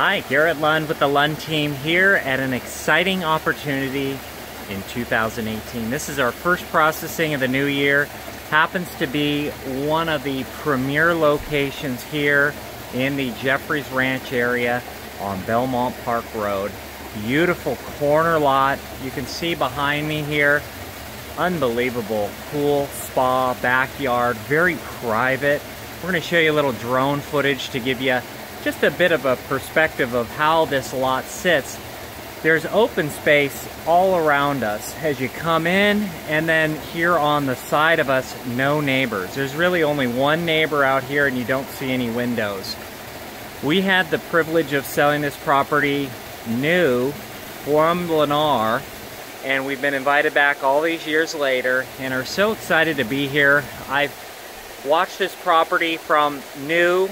Hi, Garrett Lund with the LundTeam here at an exciting opportunity in 2018. This is our first processing of the new year. Happens to be one of the premier locations here in the Jeffries Ranch area on Belmont Park Road. Beautiful corner lot. You can see behind me here, unbelievable pool, spa, backyard, very private. We're going to show you a little drone footage to give you just a bit of a perspective of how this lot sits. There's open space all around us as you come in, and then here on the side of us, no neighbors. There's really only one neighbor out here and you don't see any windows. We had the privilege of selling this property new from Lennar, and we've been invited back all these years later and are so excited to be here. I've watched this property from new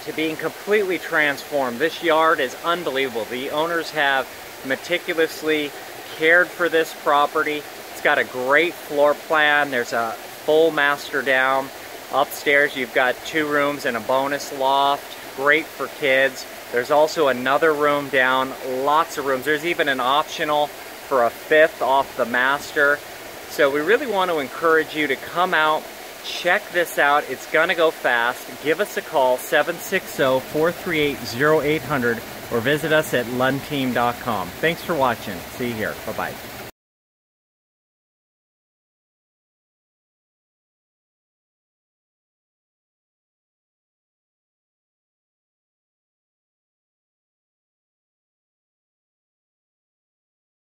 to being completely transformed. This yard is unbelievable. The owners have meticulously cared for this property. It's got a great floor plan. There's a full master down. Upstairs you've got 2 rooms and a bonus loft. Great for kids. There's also another room down, lots of rooms. There's even an optional for a 5th off the master. So we really want to encourage you to come out, check this out. It's gonna go fast. Give us a call, 760-438-0800, or visit us at LundTeam.com. Thanks for watching. See you here. Bye-bye.